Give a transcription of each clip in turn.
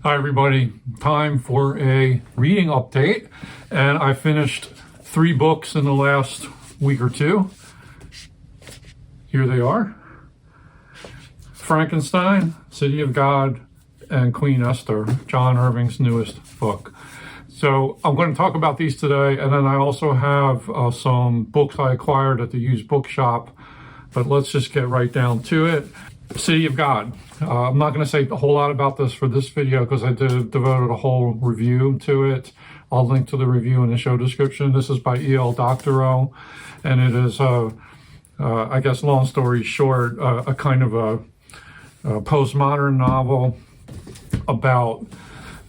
Hi everybody, time for a reading update, and I finished 3 books in the last week or two. Here they are: Frankenstein, City of God, and Queen Esther, John Irving's newest book. So I'm going to talk about these today, and then I also have some books I acquired at the used bookshop, but let's just get right down to it. City of God. I'm not going to say a whole lot about this for this video because I devoted a whole review to it. I'll link to the review in the show description. This is by Doctorow, and it is, I guess, long story short, a kind of a postmodern novel about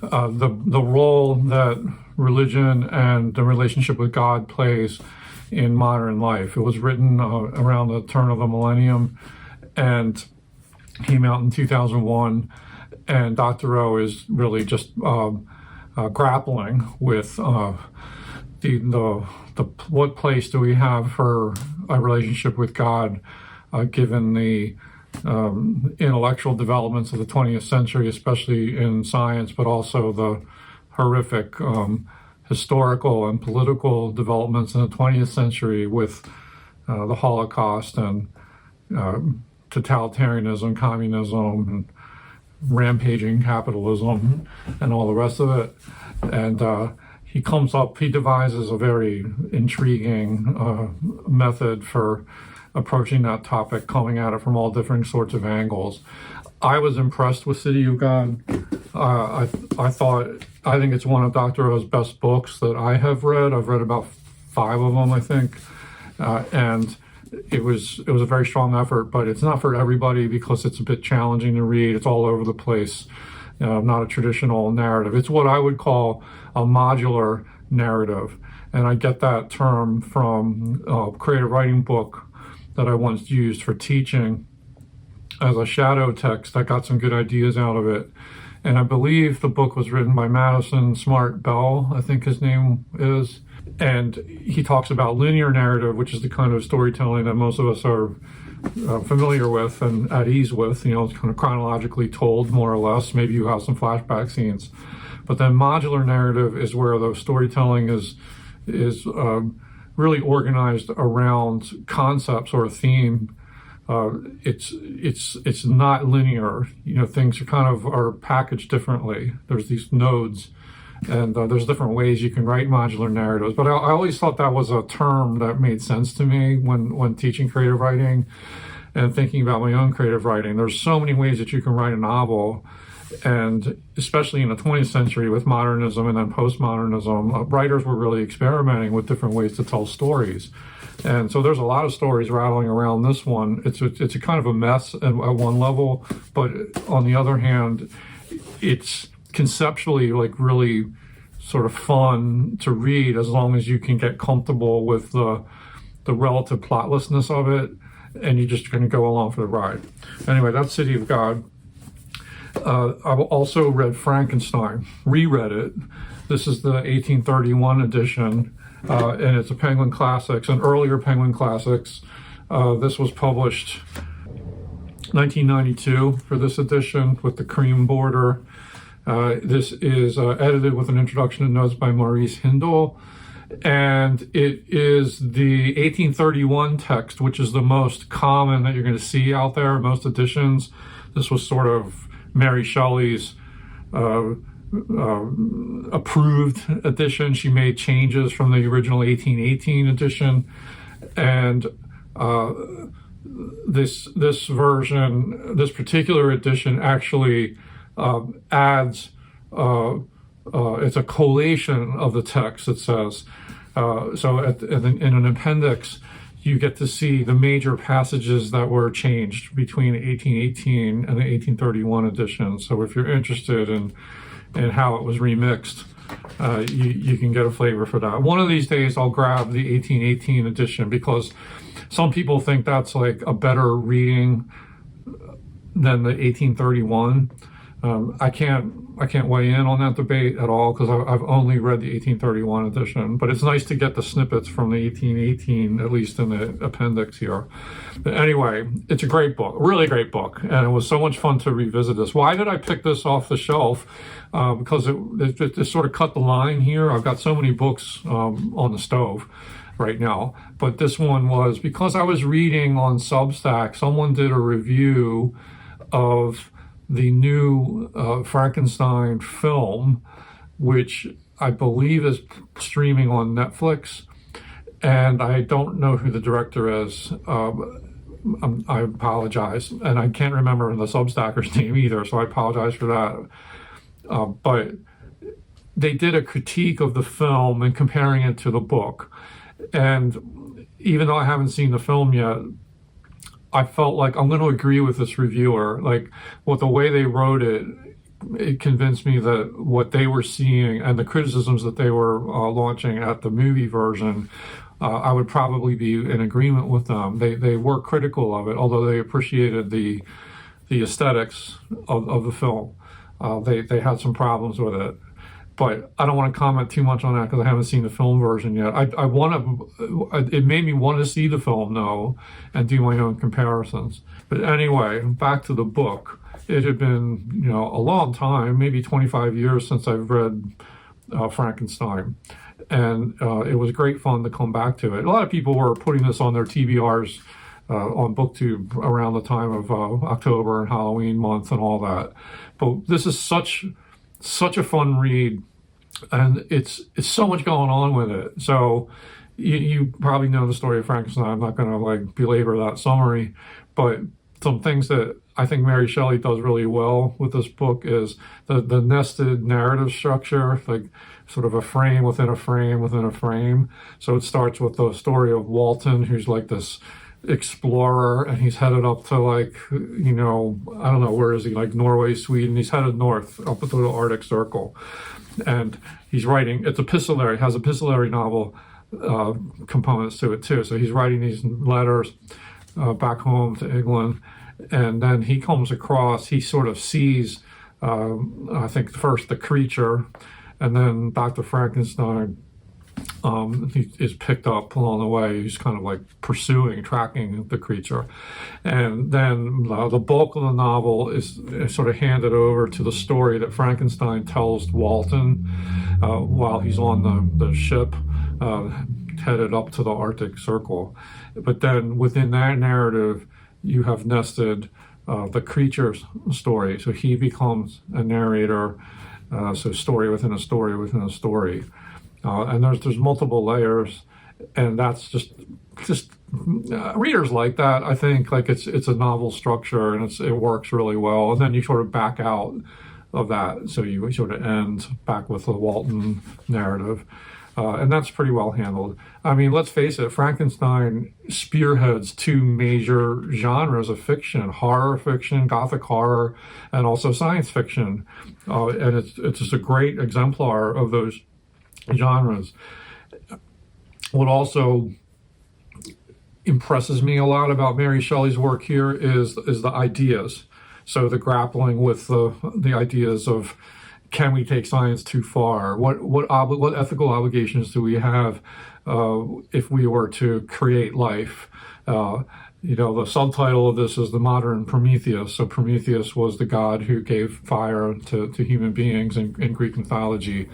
the role that religion and the relationship with God plays in modern life. It was written around the turn of the millennium and came out in 2001, and Doctorow is really just grappling with what place do we have for a relationship with God, given the intellectual developments of the 20th century, especially in science, but also the horrific historical and political developments in the 20th century with the Holocaust and totalitarianism, communism, and rampaging capitalism, and all the rest of it. And he devises a very intriguing method for approaching that topic, coming at it from all different sorts of angles. I was impressed with City of God. I think it's one of Doctorow's best books that I have read. I've read about 5 of them, I think, and it was a very strong effort, but it's not for everybody because it's a bit challenging to read. It's all over the place, not a traditional narrative. It's what I would call a modular narrative, and I get that term from a creative writing book that I once used for teaching as a shadow text. I got some good ideas out of it, and I believe the book was written by Madison Smart Bell, I think his name is. And he talks about linear narrative, which is the kind of storytelling that most of us are familiar with and at ease with. It's kind of chronologically told, more or less. Maybe you have some flashback scenes. But then modular narrative is where the storytelling is really organized around concepts or a theme. It's not linear. Things are packaged differently. There's these nodes. And there's different ways you can write modular narratives. But I always thought that was a term that made sense to me when teaching creative writing and thinking about my own creative writing. There's so many ways that you can write a novel, and especially in the 20th century with modernism and then postmodernism, writers were really experimenting with different ways to tell stories. And so there's a lot of stories rattling around this one. It's a kind of a mess at one level, but on the other hand, it's conceptually really sort of fun to read as long as you can get comfortable with the relative plotlessness of it, and you're just going to go along for the ride. Anyway, that's City of God. I've also read Frankenstein, reread it. This is the 1831 edition, and it's a Penguin Classics, an earlier Penguin Classics. This was published 1992 for this edition with the cream border. This is edited with an introduction and notes by Maurice Hindle, and it is the 1831 text, which is the most common that you're going to see out there in most editions. This was sort of Mary Shelley's approved edition. She made changes from the original 1818 edition, and this version, this particular edition, actually adds, it's a collation of the text, it says. So in an appendix, you get to see the major passages that were changed between the 1818 and the 1831 edition. So if you're interested in how it was remixed, you can get a flavor for that. One of these days, I'll grab the 1818 edition because some people think that's like a better reading than the 1831. I can't weigh in on that debate at all because I've only read the 1831 edition, but it's nice to get the snippets from the 1818, at least in the appendix here. But anyway, it's a great book, really great book, and it was so much fun to revisit this. Why did I pick this off the shelf? Because it sort of cut the line here. I've got so many books on the stove right now, but this one was because I was reading on Substack, someone did a review of the new Frankenstein film, which I believe is streaming on Netflix, and I don't know who the director is. I apologize, and I can't remember the Substacker's name either, so I apologize for that. But they did a critique of the film and comparing it to the book, and even though I haven't seen the film yet, I felt like I'm going to agree with this reviewer. Like, what the way they wrote it, it convinced me that what they were seeing and the criticisms that they were launching at the movie version, I would probably be in agreement with them. They were critical of it, although they appreciated the aesthetics of the film. They had some problems with it. But I don't want to comment too much on that because I haven't seen the film version yet. It made me want to see the film, though, and do my own comparisons. But anyway, back to the book. It had been, a long time, maybe 25 years since I've read Frankenstein. And it was great fun to come back to it. A lot of people were putting this on their TBRs on BookTube around the time of October and Halloween month and all that. But this is such a fun read, and it's so much going on with it. So you probably know the story of Frankenstein. I'm not going to belabor that summary, but some things that I think Mary Shelley does really well with this book is the nested narrative structure, like sort of a frame within a frame within a frame. So it starts with the story of Walton, who's like this explorer, and he's headed up to I don't know, where is he, Norway, Sweden. He's headed north up to the Arctic Circle, and he's writing. It's epistolary, it has epistolary novel components to it too. So he's writing these letters back home to England, and then he comes across, he sort of sees I think first the creature, and then Dr. Frankenstein. He is picked up along the way. He's kind of tracking the creature. And then the bulk of the novel is sort of handed over to the story that Frankenstein tells Walton while he's on the ship headed up to the Arctic Circle. But then within that narrative, you have nested the creature's story. So he becomes a narrator, so story within a story within a story. And there's multiple layers, and that's just readers like that. I think it's a novel structure, and it works really well. And then you sort of back out of that, so you sort of end back with the Walton narrative, and that's pretty well handled. I mean, let's face it, Frankenstein spearheads two major genres of fiction: horror fiction, gothic horror, and also science fiction, and it's just a great exemplar of those genres. What also impresses me a lot about Mary Shelley's work here is the ideas. So the grappling with the ideas of, can we take science too far? What ethical obligations do we have if we were to create life? The subtitle of this is The Modern Prometheus. So Prometheus was the god who gave fire to human beings in Greek mythology.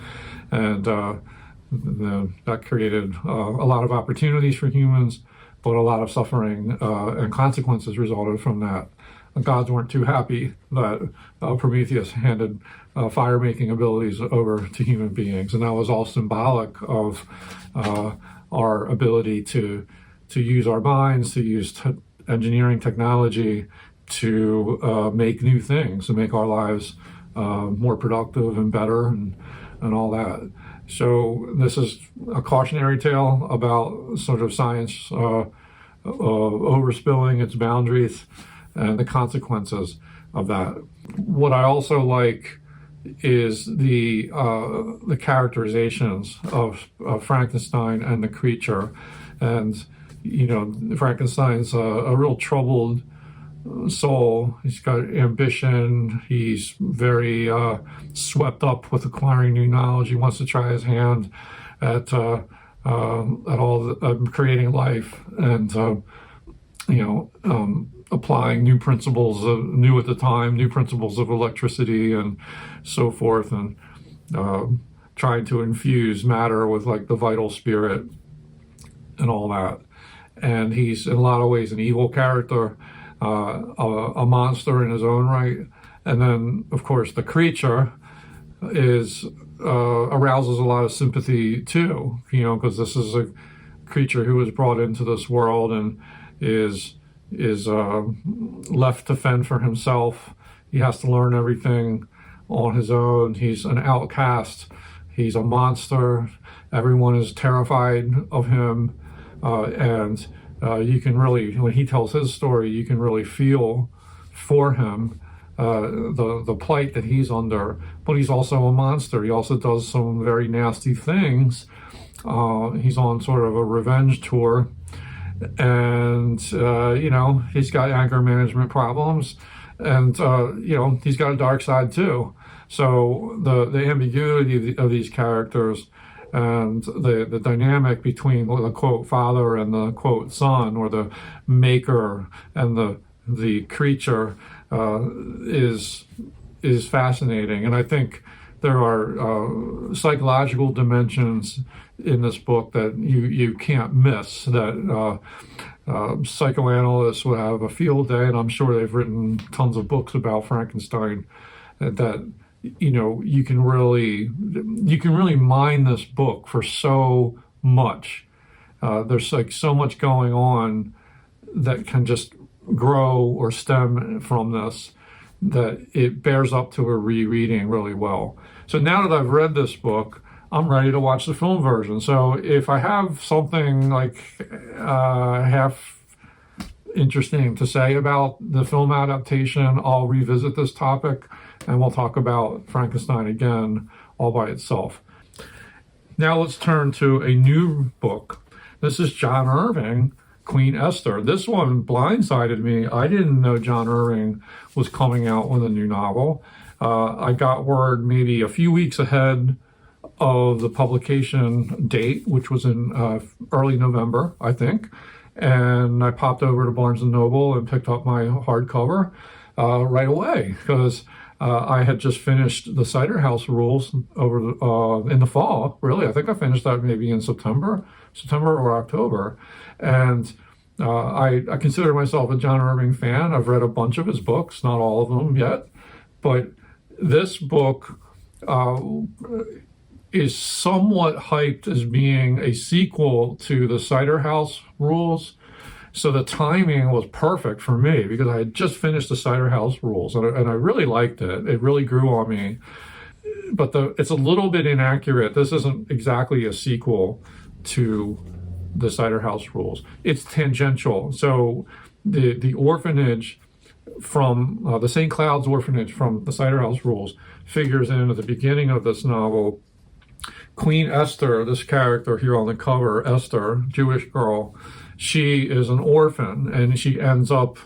And that created a lot of opportunities for humans, but a lot of suffering and consequences resulted from that. The gods weren't too happy that Prometheus handed fire-making abilities over to human beings, and that was all symbolic of our ability to use our minds, to use engineering technology to make new things, to make our lives more productive and better and all that. So this is a cautionary tale about sort of science overspilling its boundaries and the consequences of that. What I also like is the characterizations of Frankenstein and the creature. And Frankenstein's a real troubled soul. He's got ambition. He's very swept up with acquiring new knowledge. He wants to try his hand at all creating life and applying new principles, new at the time, new principles of electricity and so forth, and trying to infuse matter with like the vital spirit and all that. And he's in a lot of ways an evil character, a monster in his own right. And then, of course, the creature is arouses a lot of sympathy too, because this is a creature who was brought into this world and is left to fend for himself. He has to learn everything on his own. He's an outcast. He's a monster. Everyone is terrified of him, and you can really, when he tells his story, you can really feel for him. The plight that he's under, but he's also a monster. He also does some very nasty things. He's on sort of a revenge tour, and he's got anger management problems, and he's got a dark side too. So the ambiguity of these characters and the dynamic between the quote father and the quote son, or the maker and the creature, is fascinating. And I think there are psychological dimensions in this book that you can't miss, that psychoanalysts would have a field day, and I'm sure they've written tons of books about Frankenstein, that you can really mine this book for so much. There's like so much going on that can just grow or stem from this, that it bears up to a rereading really well. So now that I've read this book, I'm ready to watch the film version. So if I have something like half interesting to say about the film adaptation, I'll revisit this topic and we'll talk about Frankenstein again all by itself. Now let's turn to a new book. This is John Irving, Queen Esther. This one blindsided me. I didn't know John Irving was coming out with a new novel. I got word maybe a few weeks ahead of the publication date, which was in early November, I think. And I popped over to Barnes & Noble and picked up my hardcover right away, because I had just finished the Cider House Rules in the fall. Really, I think I finished that maybe in September or October. And I consider myself a John Irving fan. I've read a bunch of his books, not all of them yet. But this book is somewhat hyped as being a sequel to the Cider House Rules. So the timing was perfect for me, because I had just finished the Cider House Rules, and I really liked it. It really grew on me. But it's a little bit inaccurate. This isn't exactly a sequel to the Cider House Rules. It's tangential. So the orphanage from the St. Cloud's orphanage from the Cider House Rules figures in at the beginning of this novel. Queen Esther, this character here on the cover, Esther, Jewish girl, she is an orphan, and she ends up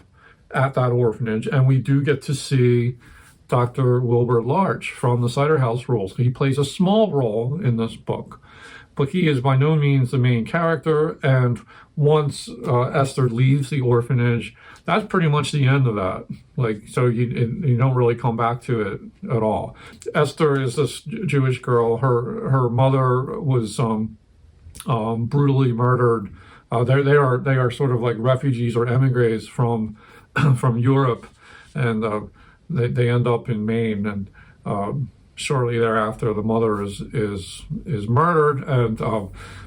at that orphanage. And we do get to see Dr. Wilbur Larch from the Cider House Rules. He plays a small role in this book, but he is by no means the main character. And once Esther leaves the orphanage, that's pretty much the end of that. So you don't really come back to it at all. Esther is this Jewish girl. Her mother was brutally murdered. They are sort of like refugees or emigres from Europe, and they end up in Maine. And shortly thereafter, the mother is murdered, and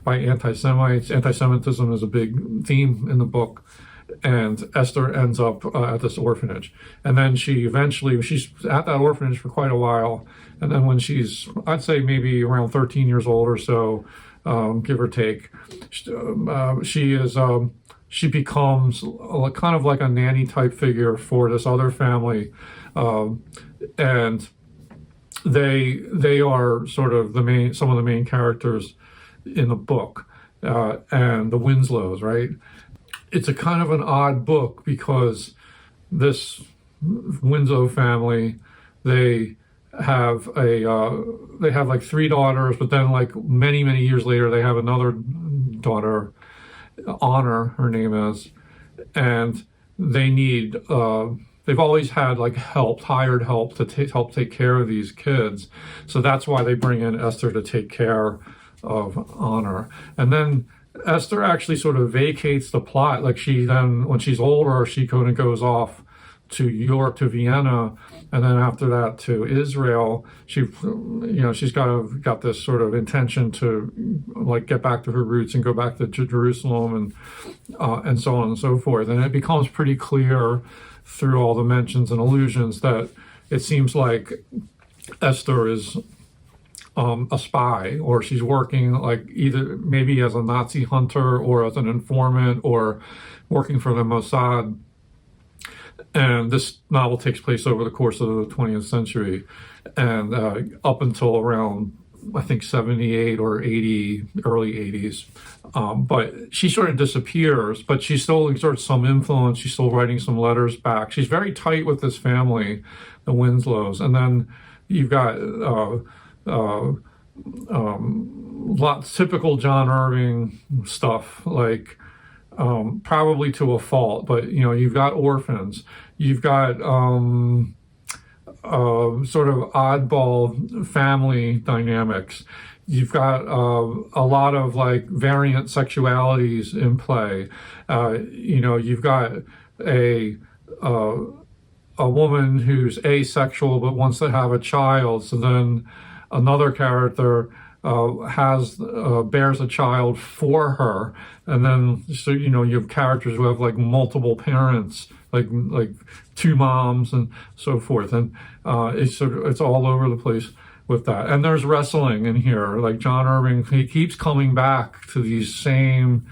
by anti-Semites. Anti-Semitism is a big theme in the book. And Esther ends up at this orphanage. And then she's at that orphanage for quite a while. And then when she's, I'd say maybe around 13 years old or so, give or take, she becomes kind of like a nanny type figure for this other family. And they are sort of some of the main characters in the book, and the Winslows, right? It's a kind of an odd book, because this Winslow family, they have they have like three daughters, but then like many years later they have another daughter, Honor, her name is, and they need they've always had like hired help to help take care of these kids, so that's why they bring in Esther to take care of Honor. And then Esther actually sort of vacates the plot. Like she then, when she's older, she kind of goes off to Europe, to Vienna, and then after that to Israel. She's got this sort of intention to like get back to her roots and go back to Jerusalem and so on and so forth. And it becomes pretty clear through all the mentions and allusions that it seems like Esther is a spy, or she's working like either maybe as a Nazi hunter or as an informant or working for the Mossad. And this novel takes place over the course of the 20th century, and up until around, I think, 78 or 80, early 80s. But she sort of disappears, but she still exerts some influence. She's still writing some letters back. She's very tight with this family, the Winslows. And then you've got lots typical John Irving stuff, like probably to a fault, but you've got orphans, you've got sort of oddball family dynamics, you've got a lot of like variant sexualities in play. You've got a woman who's asexual but wants to have a child, so then another character bears a child for her, and then so you have characters who have like multiple parents, like two moms and so forth, and it's all over the place with that. And there's wrestling in here. Like John Irving, he keeps coming back to these same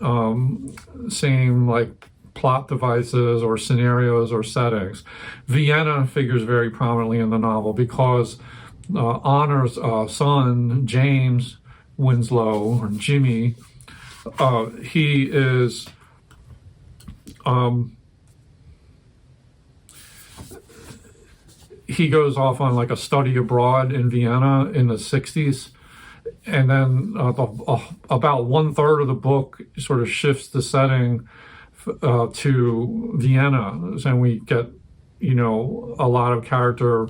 like plot devices or scenarios or settings. Vienna figures very prominently in the novel because Honor's son, James Winslow, or Jimmy, he is he goes off on like a study abroad in Vienna in the 60s, and then about 1/3 of the book sort of shifts the setting to Vienna, and we get a lot of character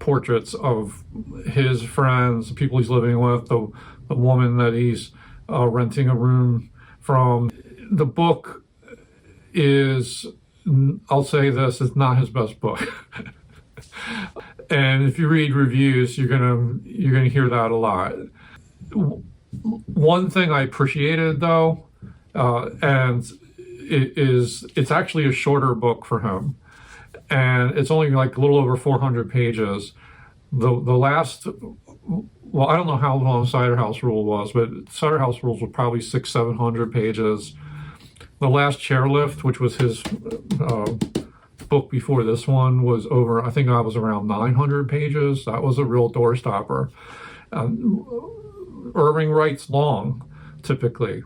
portraits of his friends, the people he's living with, the woman that he's renting a room from. The book is, I'll say this, it's not his best book. And if you read reviews, you're gonna hear that a lot. One thing I appreciated though, and it's actually a shorter book for him, and it's only like a little over 400 pages. The last, well, I don't know how long Cider House Rule was, but Cider House Rules were probably 600-700 pages. The last Chairlift, which was his book before this one, was over, I think I was around 900 pages. That was a real doorstopper. Irving writes long, typically.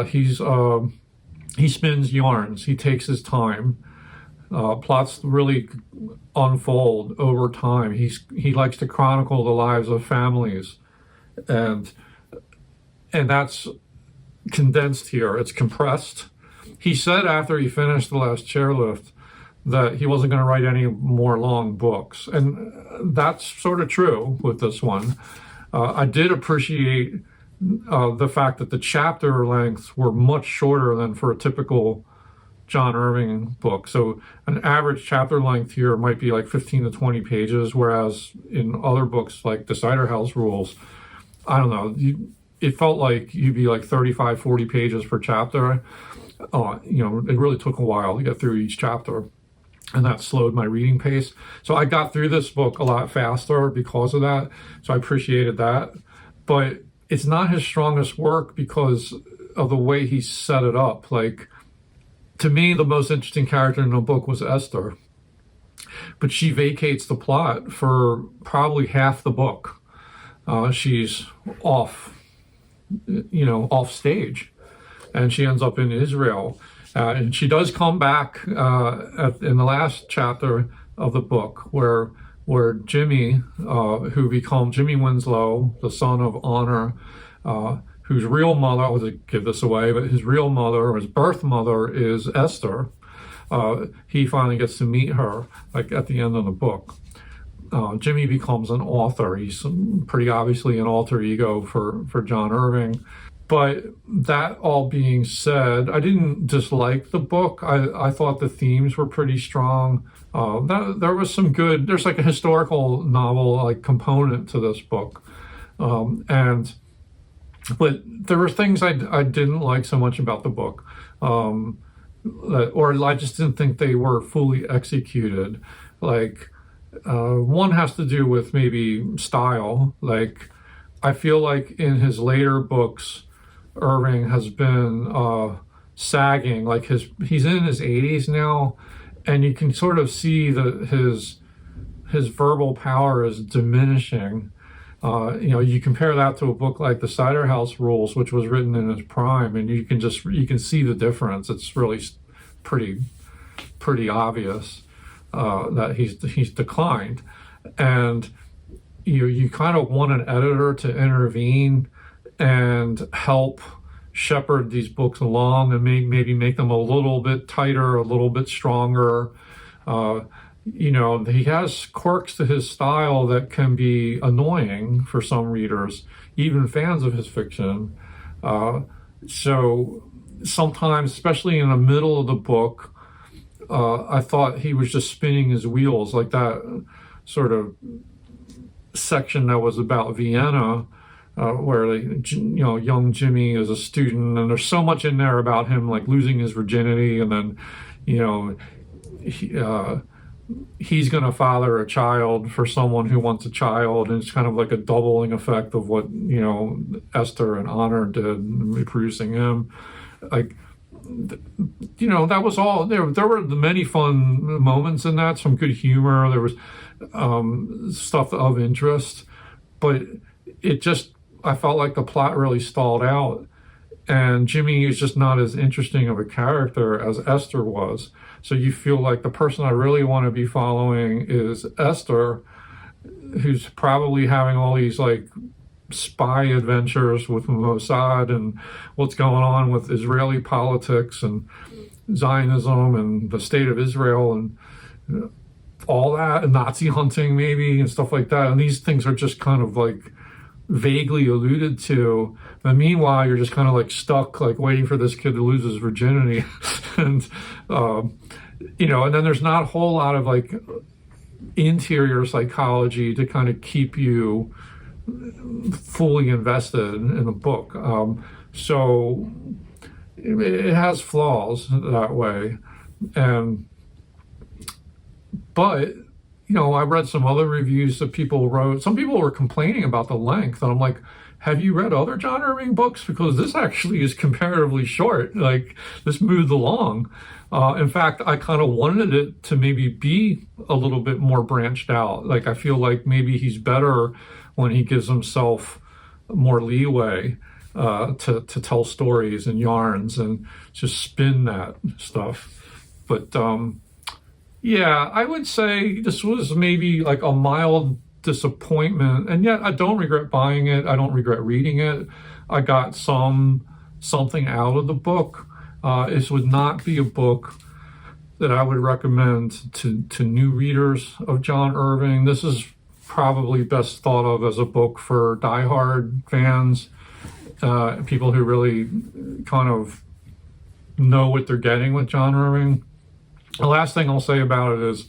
He spins yarns. He takes his time. Plots really unfold over time. He likes to chronicle the lives of families, and that's condensed here. It's compressed. He said after he finished the last Chairlift that he wasn't going to write any more long books, and that's sort of true with this one. I did appreciate the fact that the chapter lengths were much shorter than for a typical John Irving book. So an average chapter length here might be like 15 to 20 pages, whereas in other books like the Cider House Rules, I don't know, it felt like you'd be like 35, 40 pages per chapter. It really took a while to get through each chapter, and that slowed my reading pace. So I got through this book a lot faster because of that. So I appreciated that. But it's not his strongest work because of the way he set it up. Like, to me, the most interesting character in the book was Esther, but she vacates the plot for probably half the book. She's off stage, and she ends up in Israel. And she does come back in the last chapter of the book, where Jimmy, who becomes Jimmy Winslow, the son of Honor, whose real mother, I'll give this away, but his real mother, or his birth mother, is Esther. He finally gets to meet her, like at the end of the book. Jimmy becomes an author. He's pretty obviously an alter ego for John Irving. But that all being said, I didn't dislike the book. I thought the themes were pretty strong. There was some good, there's like a historical novel like component to this book. But there were things I didn't like so much about the book. Or I just didn't think they were fully executed. Like, one has to do with maybe style. Like, I feel like in his later books, Irving has been sagging. Like he's in his 80s now, and you can sort of see that his verbal power is diminishing. You compare that to a book like The Cider House Rules, which was written in his prime, and you can see the difference. It's really pretty obvious that he's declined, and you kind of want an editor to intervene and help shepherd these books along and maybe make them a little bit tighter, a little bit stronger. He has quirks to his style that can be annoying for some readers, even fans of his fiction. So sometimes, especially in the middle of the book, I thought he was just spinning his wheels, like that sort of section that was about Vienna, where young Jimmy is a student, and there's so much in there about him like losing his virginity, and then he's going to father a child for someone who wants a child, and it's kind of like a doubling effect of what Esther and Honor did producing him. Like, that was all there. There were many fun moments in that, some good humor. There was stuff of interest, but I felt like the plot really stalled out, and Jimmy is just not as interesting of a character as Esther was. So you feel like the person I really want to be following is Esther, who's probably having all these like spy adventures with Mossad and what's going on with Israeli politics and Zionism and the state of Israel and all that, and Nazi hunting maybe and stuff like that. And these things are just kind of like vaguely alluded to. And meanwhile, you're just kind of like stuck, like waiting for this kid to lose his virginity. And, and then there's not a whole lot of like interior psychology to kind of keep you fully invested in the book. So it has flaws that way. But I read some other reviews that people wrote. Some people were complaining about the length, and I'm like, have you read other John Irving books? Because this actually is comparatively short. Like, this moved along. In fact, I kind of wanted it to maybe be a little bit more branched out. Like, I feel like maybe he's better when he gives himself more leeway to tell stories and yarns and just spin that stuff. But yeah, I would say this was maybe like a mild disappointment, and yet I don't regret buying it. I don't regret reading it. I got something out of the book. This would not be a book that I would recommend to new readers of John Irving. This is probably best thought of as a book for diehard fans, people who really kind of know what they're getting with John Irving. The last thing I'll say about it is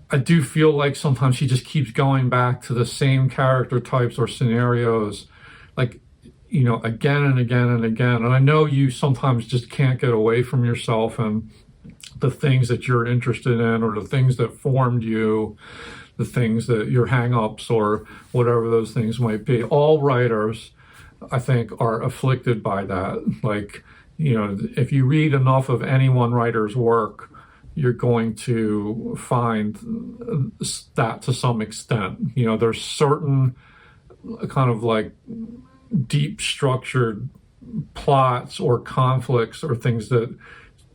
I do feel like sometimes he just keeps going back to the same character types or scenarios, like, again and again and again. And I know you sometimes just can't get away from yourself and the things that you're interested in, or the things that formed you, the things that your hang-ups or whatever those things might be. All writers, I think, are afflicted by that. Like, if you read enough of any one writer's work, you're going to find that to some extent. There's certain kind of like deep structured plots or conflicts or things that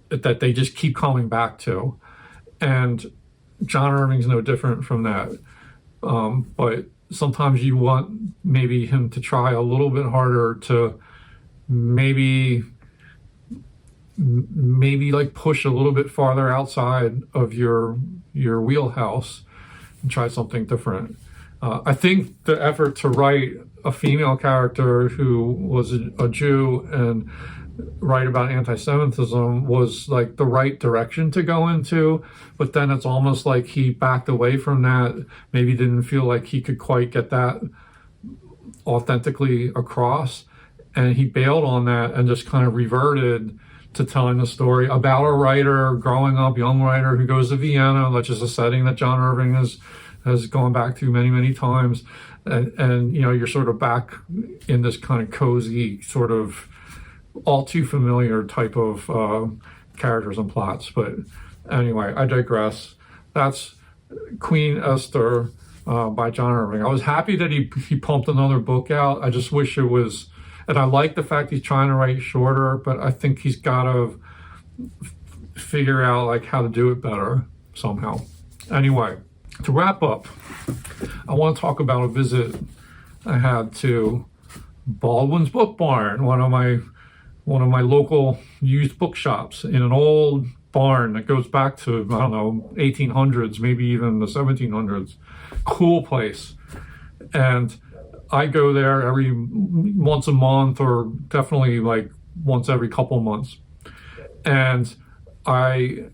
that they just keep coming back to. And John Irving's no different from that. But sometimes you want maybe him to try a little bit harder to maybe like push a little bit farther outside of your wheelhouse and try something different. I think the effort to write a female character who was a Jew and write about anti-Semitism was like the right direction to go into, but then it's almost like he backed away from that, maybe didn't feel like he could quite get that authentically across, and he bailed on that and just kind of reverted to telling a story about a writer growing up, young writer who goes to Vienna, which is a setting that John Irving has gone back to many, many times. And you know, you're sort of back in this kind of cozy, sort of all too familiar type of characters and plots. But anyway, I digress. That's Queen Esther by John Irving. I was happy that he pumped another book out. I just wish it was, and I like the fact he's trying to write shorter, but I think he's got to figure out like how to do it better somehow. Anyway, to wrap up, I want to talk about a visit I had to Baldwin's Book Barn, one of my local used bookshops in an old barn that goes back to, I don't know, 1800s, maybe even the 1700s. Cool place. And I go there every once a month, or definitely like once every couple months. And I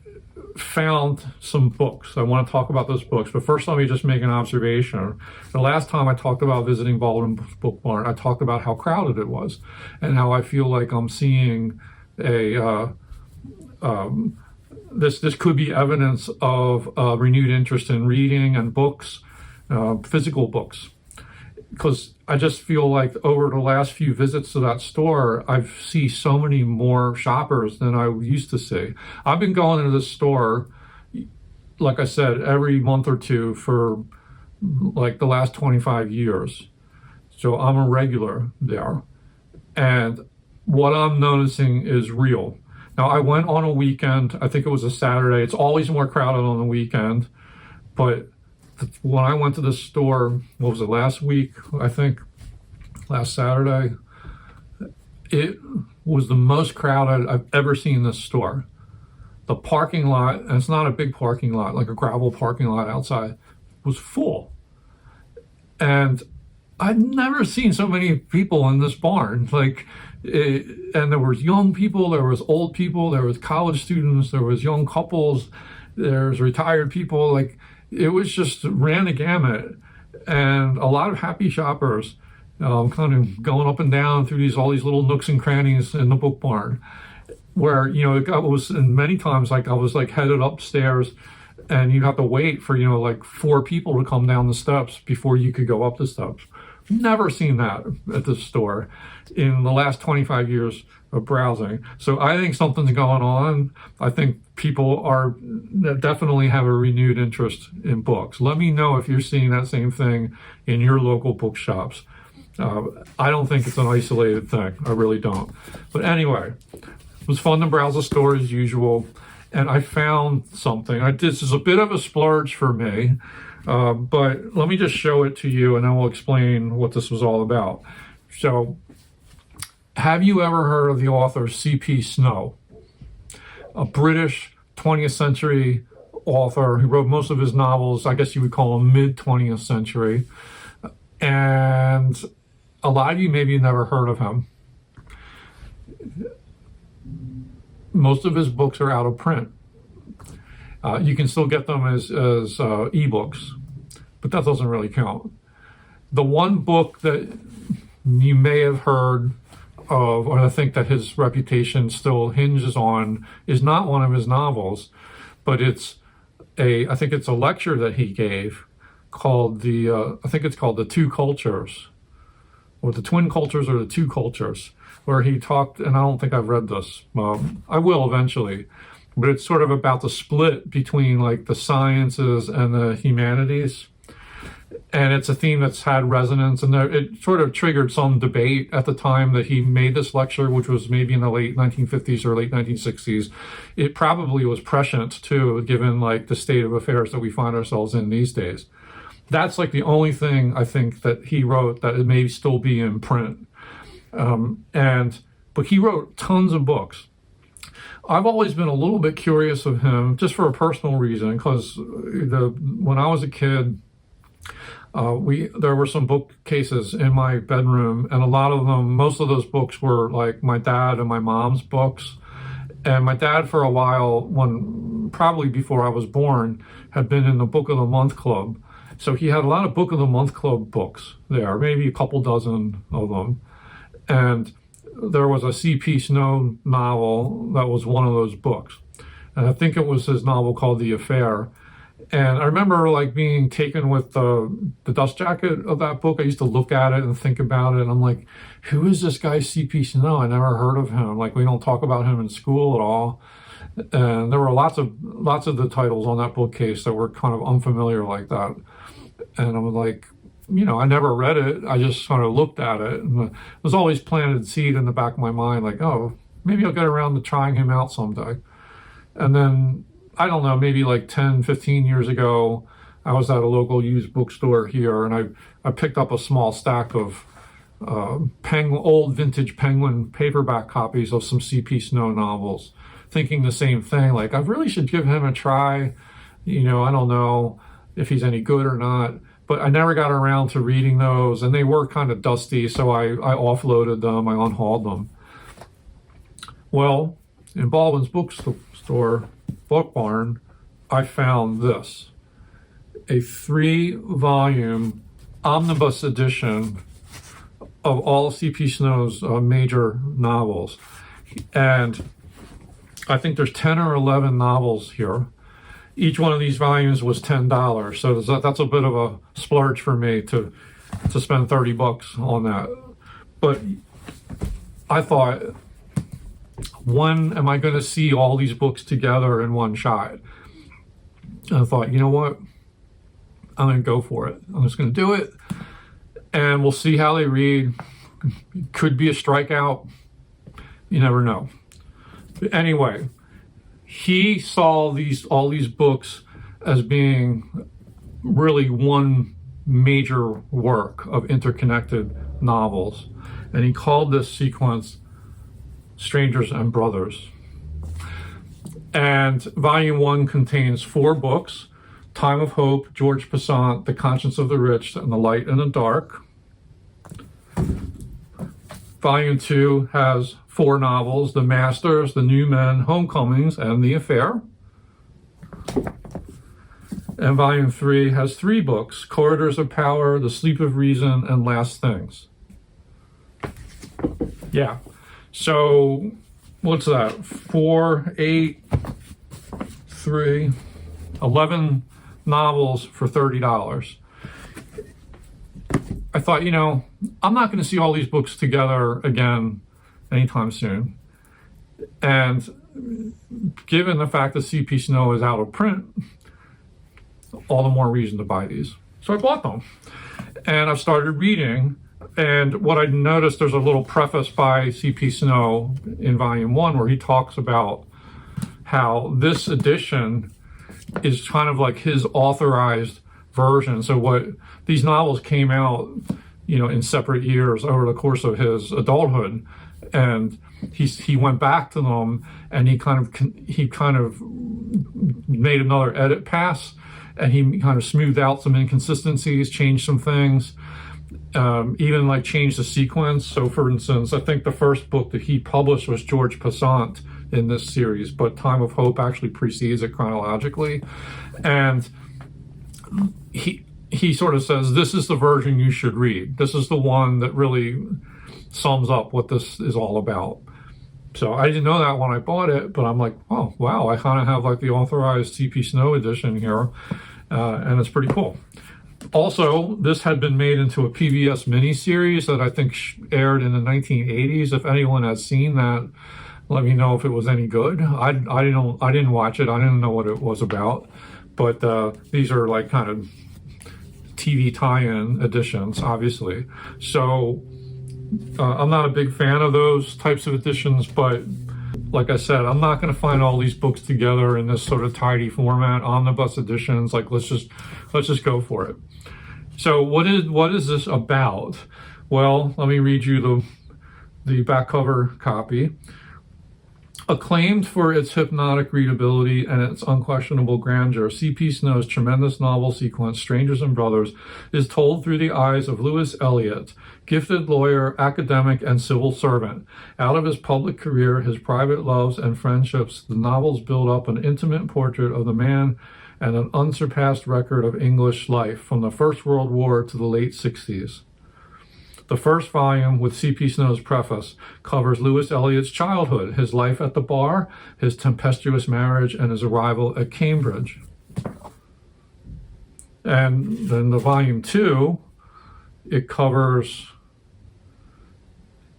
found some books. I want to talk about those books, but first let me just make an observation. The last time I talked about visiting Baldwin's Book Barn, I talked about how crowded it was and how I feel like I'm seeing a this could be evidence of renewed interest in reading and books, physical books. Because I just feel like over the last few visits to that store, I see so many more shoppers than I used to see. I've been going into this store, like I said, every month or two for like the last 25 years. So I'm a regular there. And what I'm noticing is real. Now, I went on a weekend. I think it was a Saturday. It's always more crowded on the weekend. But when I went to the store, what was it, last week, I think, last Saturday, it was the most crowded I've ever seen this store. The parking lot, and it's not a big parking lot, like a gravel parking lot outside, was full. And I've never seen so many people in this barn. And there was young people, there was old people, there was college students, there was young couples, there's retired people, like, it was just ran the gamut, and a lot of happy shoppers, kind of going up and down through all these little nooks and crannies in the book barn, where, you know, it was, and many times, like, I was like headed upstairs, and you'd have to wait for, you know, like 4 people to come down the steps before you could go up the steps. Never seen that at this store in the last 25 years of browsing. So I think something's going on. I think people definitely have a renewed interest in books. Let me know if you're seeing that same thing in your local bookshops. I don't think it's an isolated thing. I really don't. But anyway, it was fun to browse the store as usual, and I found something. This is a bit of a splurge for me, but let me just show it to you, and then we'll explain what this was all about. So, have you ever heard of the author C.P. Snow? A British 20th century author who wrote most of his novels, I guess you would call them mid-20th century. And a lot of you maybe never heard of him. Most of his books are out of print. You can still get them as ebooks, but that doesn't really count. The one book that you may have heard of, or I think that his reputation still hinges on, is not one of his novels, but I think it's a lecture that he gave called I think it's called The Two Cultures, or The Twin Cultures, or The Two Cultures, where he talked, and I don't think I've read this, I will eventually, but it's sort of about the split between like the sciences and the humanities. And it's a theme that's had resonance, and it sort of triggered some debate at the time that he made this lecture, which was maybe in the late 1950s or late 1960s. It probably was prescient too, given like the state of affairs that we find ourselves in these days. That's like the only thing I think that he wrote that it may still be in print. But he wrote tons of books. I've always been a little bit curious of him, just for a personal reason, because when I was a kid, there were some bookcases in my bedroom, and most of those books were like my dad and my mom's books. And my dad, for a while, probably before I was born, had been in the Book of the Month Club. So he had a lot of Book of the Month Club books there, maybe a couple dozen of them. And there was a C.P. Snow novel that was one of those books. And I think it was his novel called The Affair. And I remember like being taken with the dust jacket of that book. I used to look at it and think about it. And I'm like, who is this guy C.P. Snow? I never heard of him. Like, we don't talk about him in school at all. And there were lots of the titles on that bookcase that were kind of unfamiliar like that. And I was like, I never read it. I just sort of looked at it. And it was always planted seed in the back of my mind, like, oh, maybe I'll get around to trying him out someday. And then, I don't know, maybe like 10, 15 years ago, I was at a local used bookstore here, and I picked up a small stack of old vintage Penguin paperback copies of some C.P. Snow novels, thinking the same thing, like, I really should give him a try. I don't know if he's any good or not, but I never got around to reading those, and they were kind of dusty, so I offloaded them, I unhauled them. Well, in Baldwin's bookstore, Book Barn, I found this, a 3-volume omnibus edition of all C.P. Snow's major novels. And I think there's 10 or 11 novels here. Each one of these volumes was $10. So that's a bit of a splurge for me to spend $30 on that. But I thought, when am I going to see all these books together in one shot? And I thought, you know what? I'm going to go for it. I'm just going to do it, and we'll see how they read. Could be a strikeout. You never know. But anyway, he saw all these books as being really one major work of interconnected novels, and he called this sequence Strangers and Brothers. And volume 1 contains 4 books: Time of Hope, George Passant, The Conscience of the Rich, and The Light and the Dark. Volume 2 has 4 novels: The Masters, The New Men, Homecomings, and The Affair. And volume 3 has 3 books: Corridors of Power, The Sleep of Reason, and Last Things. Yeah. So, what's that? 4, 8, 3, 11 novels for $30. I thought, I'm not going to see all these books together again anytime soon. And given the fact that C.P. Snow is out of print, all the more reason to buy these. So I bought them. And I've started reading. And what I noticed, there's a little preface by C.P. Snow in volume 1 where he talks about how this edition is kind of like his authorized version. So these novels came out, in separate years over the course of his adulthood, and he went back to them, and he kind of made another edit pass, and he kind of smoothed out some inconsistencies, changed some things. Even like change the sequence. So for instance, I think the first book that he published was George Passant in this series, but Time of Hope actually precedes it chronologically. And he sort of says, this is the version you should read. This is the one that really sums up what this is all about. So I didn't know that when I bought it, but I'm like, oh, wow, I kind of have like the authorized C.P. Snow edition here, and it's pretty cool. Also, this had been made into a PBS miniseries that I think aired in the 1980s. If anyone has seen that, let me know if it was any good. I didn't watch it. I didn't know what it was about. But these are like kind of TV tie-in editions, obviously. So I'm not a big fan of those types of editions, but like I said, I'm not going to find all these books together in this sort of tidy format, omnibus editions. Like, let's just go for it. So what is this about? Well, let me read you the back cover copy. Acclaimed for its hypnotic readability and its unquestionable grandeur, C.P. Snow's tremendous novel sequence, Strangers and Brothers, is told through the eyes of Lewis Eliot, gifted lawyer, academic, and civil servant. Out of his public career, his private loves and friendships, the novels build up an intimate portrait of the man and an unsurpassed record of English life from the First World War to the late 60s. The first volume, with C.P. Snow's preface, covers Lewis Eliot's childhood, his life at the bar, his tempestuous marriage, and his arrival at Cambridge. And then the volume 2, it covers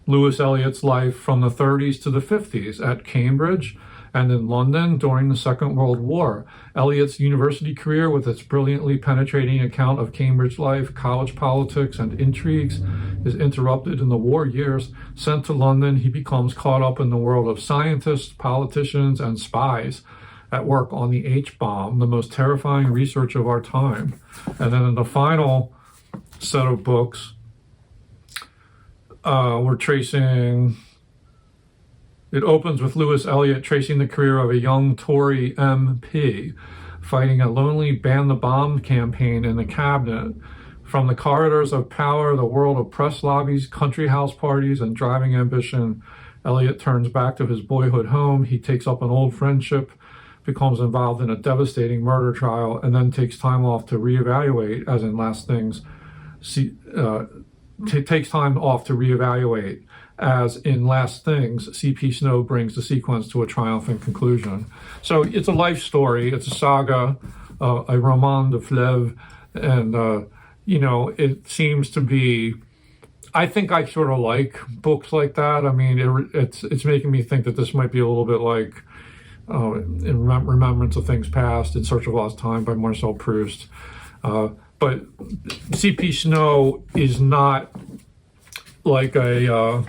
Lewis Eliot's life from the 30s to the 50s at Cambridge and in London during the Second World War. Eliot's university career, with its brilliantly penetrating account of Cambridge life, college politics, and intrigues, is interrupted in the war years. Sent to London, he becomes caught up in the world of scientists, politicians, and spies at work on the H-bomb, the most terrifying research of our time. And then in the final set of books, we're tracing... It opens with Lewis Eliot tracing the career of a young Tory MP, fighting a lonely ban the bomb campaign in the cabinet. From the corridors of power, the world of press lobbies, country house parties, and driving ambition, Eliot turns back to his boyhood home. He takes up an old friendship, becomes involved in a devastating murder trial, and then takes time off to reevaluate, as in Last Things. Takes time off to reevaluate. As in Last Things, C.P. Snow brings the sequence to a triumphant conclusion. So it's a life story, it's a saga, a roman de fleuve, and, it seems to be, I think I sort of like books like that. I mean, it's making me think that this might be a little bit like in Remembrance of Things Past, In Search of Lost Time by Marcel Proust. But C.P. Snow is not like an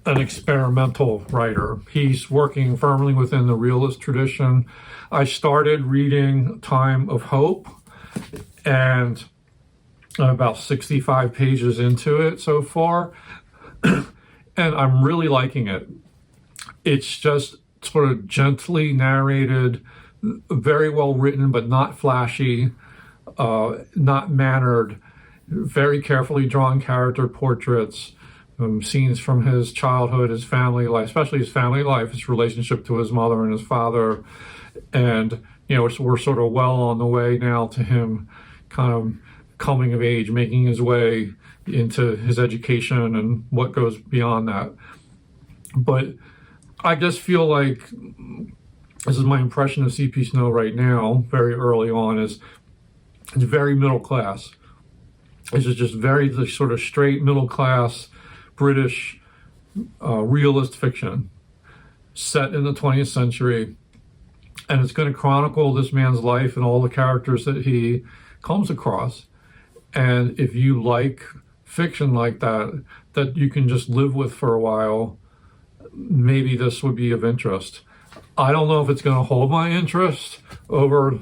experimental writer. He's working firmly within the realist tradition. I started reading Time of Hope, and I'm about 65 pages into it so far, and I'm really liking it. It's just sort of gently narrated, very well written, but not flashy, not mannered, very carefully drawn character portraits, scenes from his childhood, his family life, especially his family life, his relationship to his mother and his father. And, we're sort of well on the way now to him kind of coming of age, making his way into his education and what goes beyond that. But I just feel like, this is my impression of C.P. Snow right now, very early on, is it's very middle class. This is just very sort of straight middle class British realist fiction set in the 20th century. And it's going to chronicle this man's life and all the characters that he comes across. And if you like fiction like that you can just live with for a while, maybe this would be of interest. I don't know if it's going to hold my interest over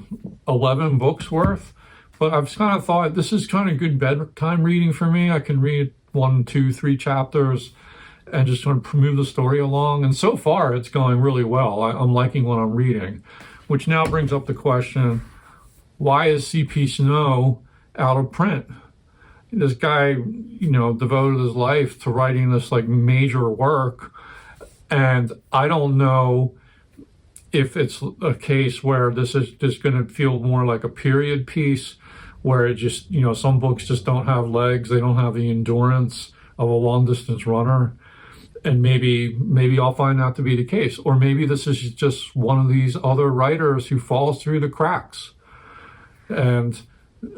11 books worth, but I've kind of thought this is kind of good bedtime reading for me. I can read 1, 2, 3 chapters and just sort of move the story along. And so far, it's going really well. I'm liking what I'm reading, which now brings up the question, why is C.P. Snow out of print? This guy, devoted his life to writing this like major work. And I don't know if it's a case where this is just going to feel more like a period piece, where it just, some books just don't have legs. They don't have the endurance of a long distance runner. And maybe I'll find that to be the case. Or maybe this is just one of these other writers who falls through the cracks. And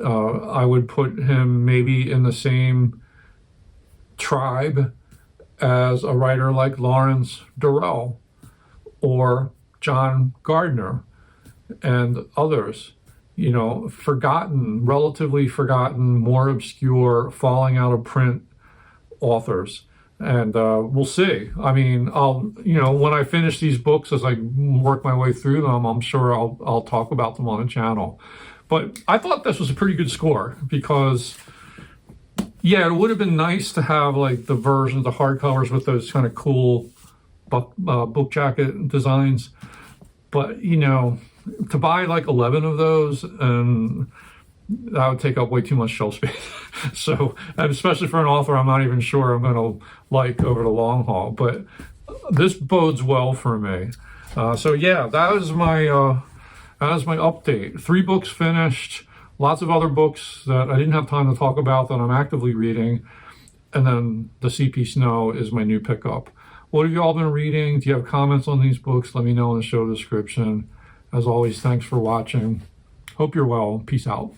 I would put him maybe in the same tribe as a writer like Lawrence Durrell or John Gardner and others. forgotten, relatively forgotten, more obscure, falling out of print authors. And we'll see. I mean, when I finish these books, as I work my way through them, I'm sure I'll talk about them on the channel. But I thought this was a pretty good score because, yeah, it would have been nice to have like the versions, the hardcovers with those kind of cool book jacket designs. But, to buy like 11 of those, and that would take up way too much shelf space. So, and especially for an author I'm not even sure I'm going to like over the long haul. But this bodes well for me. So yeah, that was my update. 3 books finished. Lots of other books that I didn't have time to talk about that I'm actively reading. And then the CP Snow is my new pickup. What have you all been reading? Do you have comments on these books? Let me know in the show description. As always, thanks for watching. Hope you're well. Peace out.